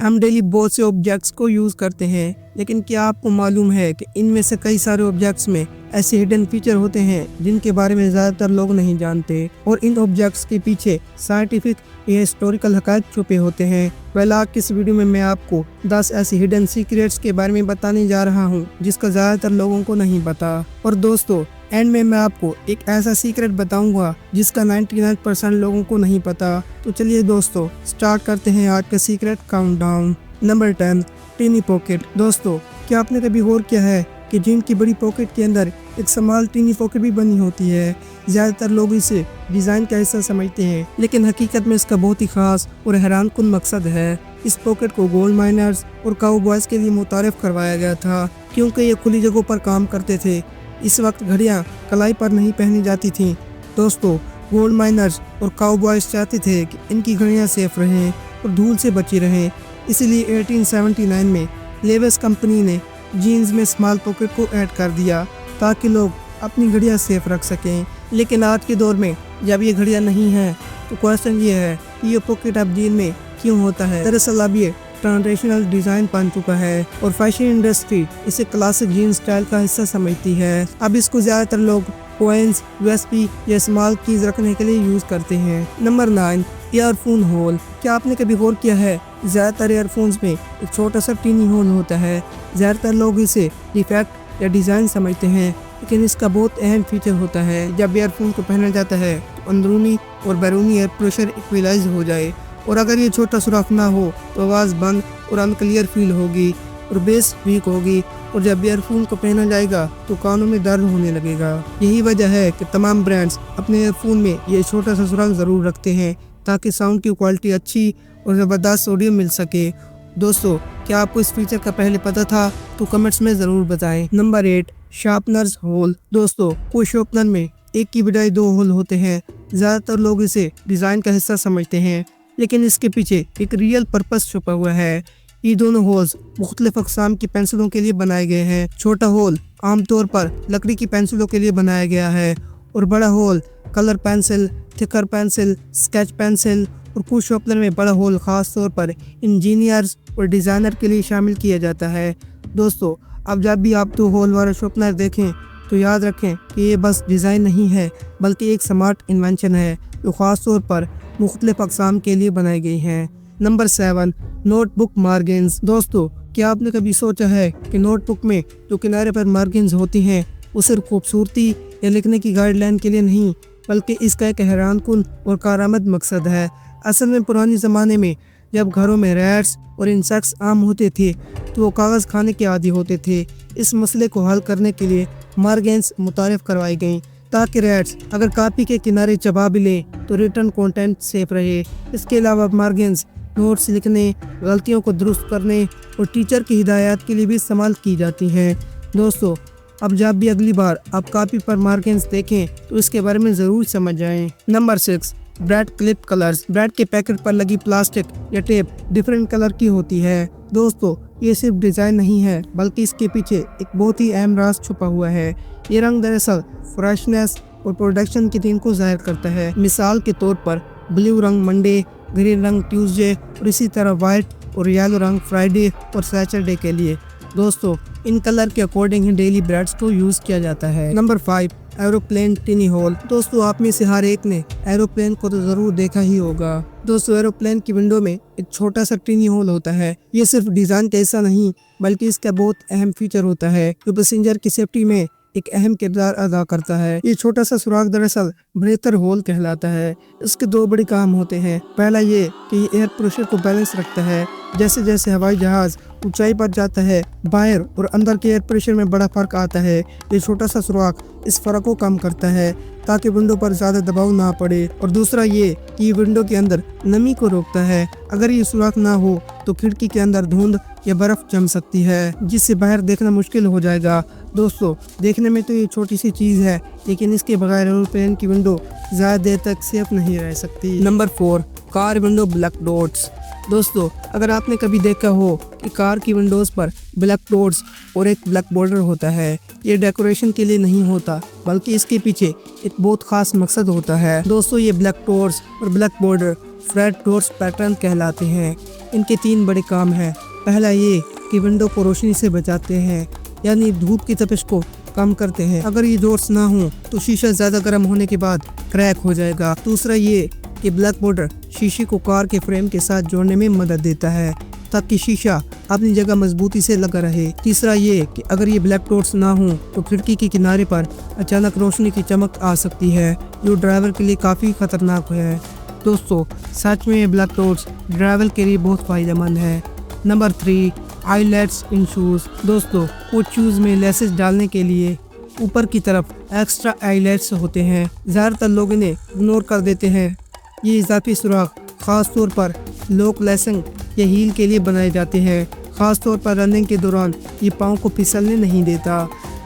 हम डेली बहुत से ऑब्जेक्ट्स को यूज़ करते हैं, लेकिन क्या आपको मालूम है कि इनमें से कई सारे ऑब्जेक्ट्स में ऐसे हिडन फीचर होते हैं जिनके बारे में ज़्यादातर लोग नहीं जानते, और इन ऑब्जेक्ट्स के पीछे साइंटिफिक या हिस्टोरिकल हक़ाइक़ छुपे होते हैं। आज की इस वीडियो में मैं आपको 10 ऐसी हिडन सीक्रेट्स के बारे में बताने जा रहा हूँ जिसका ज़्यादातर लोगों को नहीं पता। और दोस्तों, एंड में मैं आपको एक ऐसा सीक्रेट बताऊंगा जिसका 99% लोगों को नहीं पता। तो चलिए दोस्तों, स्टार्ट करते हैं आज का secret countdown. Number 10, tiny pocket. दोस्तों, क्या आपने कभी गौर किया है कि जीन की बड़ी पॉकेट के अंदर एक स्मॉल टीनी पॉकेट भी बनी होती है? ज़्यादातर लोग इसे डिज़ाइन का हिस्सा समझते हैं, लेकिन हकीकत में इसका बहुत ही खास और हैरानकुन मकसद है। इस पॉकेट को गोल्ड माइनर्स और काउबॉयज़ के लिए मुतारिफ करवाया गया था, क्योंकि ये खुली जगहों पर काम करते थे। इस वक्त घड़ियां कलाई पर नहीं पहनी जाती थीं। दोस्तों, गोल्ड माइनर्स और काउबॉयज़ चाहते थे कि इनकी घड़ियां सेफ रहें और धूल से बची रहें। इसलिए 1879 में लेविस कंपनी ने जीन्स में स्मॉल पॉकेट को ऐड कर दिया ताकि लोग अपनी घड़ियां सेफ रख सकें। लेकिन आज के दौर में जब ये घड़ियां नहीं हैं, तो क्वेश्चन ये है कि ये पॉकेट अब जीन में क्यों होता है? दरअसल अब ये ट्रेडिशनल डिज़ाइन बन चुका है और फैशन इंडस्ट्री इसे क्लासिक जीन स्टाइल का हिस्सा समझती है। अब इसको ज़्यादातर लोग कॉइन्स, यूएसबी या स्मॉल कीज रखने के लिए यूज़ करते हैं। Number 9, earphone hole. क्या आपने कभी गौर किया है, ज़्यादातर ईयरफोन्स में एक छोटा सा टीनी होल होता है। ज़्यादातर लोग इसे डिफेक्ट या डिज़ाइन समझते हैं, लेकिन इसका बहुत अहम फीचर होता है। जब ईयरफोन को पहना जाता है तो अंदरूनी और बैरूनी एयर प्रेशर इक्वलाइज हो जाए, और अगर ये छोटा सुराख ना हो तो आवाज़ बंद और अनक्लियर फील होगी और बेस वीक होगी, और जब ईयरफोन को पहना जाएगा तो कानों में दर्द होने लगेगा। यही वजह है कि तमाम ब्रांड्स अपने ईयरफोन में ये छोटा सा सुराख ज़रूर रखते हैं ताकि साउंड की क्वालिटी अच्छी और ज़बरदस्त ऑडियो मिल सके। दोस्तों, क्या आपको इस फीचर का पहले पता था? तो कमेंट्स में ज़रूर बताएं। Number 8, sharpeners hole. दोस्तों, कोई शार्पनर में एक की बजाय 2 होल होते हैं। ज़्यादातर लोग इसे डिज़ाइन का हिस्सा समझते हैं, लेकिन इसके पीछे एक रियल पर्पस छुपा हुआ है। ये दोनों होल्स मुख्तलिफ अक़साम की पेंसिलों के लिए बनाए गए हैं। छोटा होल आमतौर पर लकड़ी की पेंसिलों के लिए बनाया गया है, और बड़ा hole colour pencil, thicker pencil, sketch pencil, और कुछ शार्पनर में बड़ा होल ख़ास तौर पर इंजीनियर्स और डिज़ाइनर के लिए शामिल किया जाता है। दोस्तों, अब जब भी आप 2 होल वाला शार्पनर देखें तो याद रखें कि ये बस डिज़ाइन नहीं है, बल्कि एक स्मार्ट इन्वेंशन है जो ख़ास तौर पर मुख्तलिफ अक़साम के लिए बनाई गई हैं। Number 7, notebook margins. दोस्तों, क्या आपने कभी सोचा है कि नोटबुक में जो किनारे पर मार्जिन्स होती हैं वो सिर्फ खूबसूरती या लिखने की गाइडलाइन के लिए नहीं, बल्कि इसका एक हैरानकुन और कारआमद मकसद है। असल में पुराने ज़माने में जब घरों में रैट्स और इंसेक्ट्स आम होते थे तो वो कागज़ खाने के आदी होते थे। इस मसले को हल करने के लिए मार्जिन्स मुतारिफ करवाई गई ताकि रैट्स अगर कॉपी के किनारे चबा भी लें तो रिटर्न कंटेंट सेफ रहे। इसके अलावा मार्जिन्स नोट्स लिखने, गलतियों को दुरुस्त करने और टीचर की हिदायत के लिए भी इस्तेमाल की जाती हैं। दोस्तों, अब जब भी अगली बार आप कॉपी पर मार्जिन्स देखें तो इसके बारे में ज़रूर समझ जाएं। Number 6, bread clip colours. Bread के पैकेट पर लगी प्लास्टिक या टेप डिफरेंट कलर की होती है। दोस्तों, ये सिर्फ डिज़ाइन नहीं है, बल्कि इसके पीछे एक बहुत ही अहम राज छुपा हुआ है। ये रंग दरअसल फ्रेशनेस और प्रोडक्शन की थीम को ज़ाहिर करता है। मिसाल के तौर पर ब्लू रंग मंडे, ग्रीन रंग ट्यूसडे, और इसी तरह वाइट और येलो रंग फ्राइडे और सैटरडे के लिए। दोस्तों, इन कलर के अकॉर्डिंग ही डेली ब्रेड्स को यूज़ किया जाता है। Number 5, aeroplane tiny hole. दोस्तों, आप में से हर एक ने एरोप्लेन को तो ज़रूर देखा ही होगा। दोस्तों, एरोप्लेन की विंडो में एक छोटा सा टीनी होल होता है। ये सिर्फ डिज़ाइन का हिस्सा नहीं, बल्कि इसका बहुत अहम फीचर होता है जो पैसेंजर की सेफ्टी में एक अहम किरदार अदा करता है। ये छोटा सा सुराख दरअसल ब्रेथर होल कहलाता है। इसके 2 बड़े काम होते हैं। पहला ये कि ये एयर प्रेशर को बैलेंस रखता है। जैसे जैसे हवाई जहाज़ ऊंचाई पर जाता है, बाहर और अंदर के एयर प्रेशर में बड़ा फ़र्क आता है। ये छोटा सा सुराख इस फ़र्क को कम करता है ताकि विंडो पर ज़्यादा दबाव ना पड़े। और दूसरा ये कि ये विंडो के अंदर नमी को रोकता है। अगर ये सुराख ना हो तो खिड़की के अंदर धुंध या बर्फ़ जम सकती है, जिससे बाहर देखना मुश्किल हो जाएगा। दोस्तों, देखने में तो ये छोटी सी चीज़ है, लेकिन इसके बगैर एरोप्लेन की विंडो ज़्यादा देर तक सेफ नहीं रह सकती। Number 4, car window black dots. दोस्तों, अगर आपने कभी देखा हो कि कार की विंडोज़ पर ब्लैक डॉट्स और एक ब्लैक बॉर्डर होता है, ये डेकोरेशन के लिए नहीं होता, बल्कि इसके पीछे एक बहुत ख़ास मकसद होता है। दोस्तों, ये ब्लैक डॉट्स और black border flat doors pattern कहलाते हैं। इनके 3 बड़े काम हैं। पहला ये कि विंडो को रोशनी से बचाते हैं, यानी धूप की तपिश को कम करते हैं। अगर ये डोर्स ना हो तो शीशा ज़्यादा गर्म होने के बाद क्रैक हो जाएगा। दूसरा ये कि ब्लैक बॉर्डर शीशे को कार के फ्रेम के साथ जोड़ने में मदद देता है ताकि शीशा अपनी जगह मजबूती से लगा रहे। तीसरा ये कि अगर ये ब्लैक डॉट्स ना हो तो खिड़की के किनारे पर अचानक रोशनी की चमक आ सकती है, जो ड्राइवर के लिए काफ़ी खतरनाक है। दोस्तों, सच में ये ब्लैक डॉट्स ड्राइवर के लिए बहुत फ़ायदेमंद है। नंबर 3, आईलेट्स इन शूज़। दोस्तों, कुछ शूज़ में लेसेस डालने के लिए ऊपर की तरफ एक्स्ट्रा आईलेट्स होते हैं। ज़्यादातर लोग इन्हें इग्नोर कर देते हैं। ये इजाफी सुराख ख़ास तौर पर लोक लेसिंग या हील के लिए बनाए जाते हैं। ख़ास तौर पर रनिंग के दौरान ये पाँव को फिसलने नहीं देता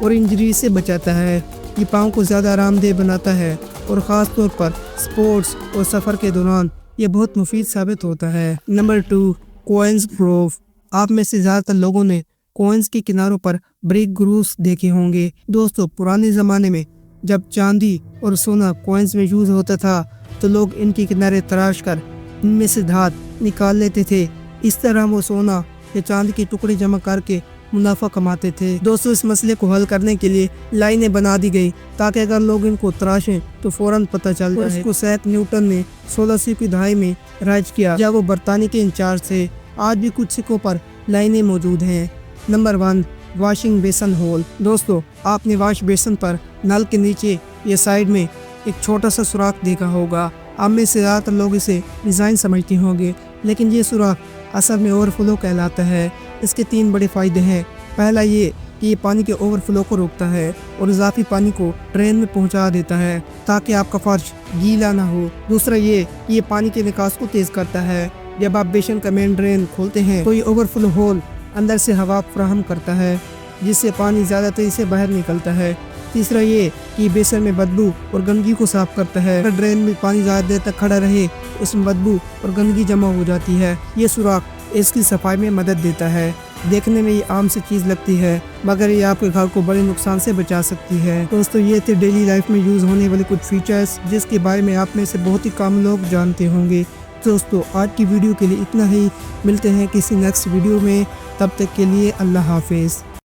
और इंजरी से बचाता है। ये पाँव को ज़्यादा आरामदेह बनाता है और ख़ास तौर पर स्पोर्ट्स और सफ़र के दौरान ये बहुत मुफीद साबित होता है। Number 2, coins Grove. आप में से ज़्यादातर लोगों ने कॉइन्स के किनारों पर ब्रिक ग्रूव्स देखे होंगे। दोस्तों, पुराने ज़माने में जब चांदी और सोना कॉइन्स में यूज़ होता था तो लोग इनके किनारे तराश कर इनमें से धात निकाल लेते थे। इस तरह वो सोना या चांदी के टुकड़े जमा करके मुनाफा कमाते थे। दोस्तों, इस मसले को हल करने के लिए लाइनें बना दी गई ताकि अगर लोग इनको तराशें तो फौरन पता चल जाए। इसको सैक न्यूटन ने 1600 की दहाई में राइज किया जब वो बरतानी के इंचार्ज थे। आज भी कुछ सिक्कों पर लाइनें मौजूद हैं। नंबर 1, वॉशिंग बेसन होल। दोस्तों, आपने वॉश बेसन पर नल के नीचे या साइड में एक छोटा सा सुराख देखा होगा। आप में से ज़्यादातर लोग इसे डिज़ाइन समझते होंगे, लेकिन ये सुराख असल में ओवरफ्लो कहलाता है। इसके 3 बड़े फ़ायदे हैं। पहला ये कि ये पानी के ओवरफ्लो को रोकता है और इजाफी पानी को ड्रेन में पहुंचा देता है ताकि आपका फर्श गीला ना हो। दूसरा ये पानी के निकास को तेज़ करता है। जब आप बेसन का मेन ड्रेन खोलते हैं तो ये ओवरफ्लो होल अंदर से हवा फराहम करता है, जिससे पानी ज़्यादा तेज़ी से बाहर निकलता है। तीसरा ये कि बेसन में बदबू और गंदगी को साफ करता है। अगर ड्रेन में पानी ज़्यादा देर तक खड़ा रहे उसमें बदबू और गंदगी जमा हो जाती है। ये सुराख इसकी सफाई में मदद देता है। देखने में ये आम सी चीज़ लगती है, मगर ये आपके घर को बड़े नुकसान से बचा सकती है। दोस्तों, ये थे डेली लाइफ में यूज़ होने वाले कुछ फीचर्स जिसके बारे में आप में से बहुत ही कम लोग जानते होंगे। दोस्तों, आज की वीडियो के लिए इतना ही। मिलते हैं किसी नेक्स्ट वीडियो में, तब तक के लिए अल्लाह हाफिज़।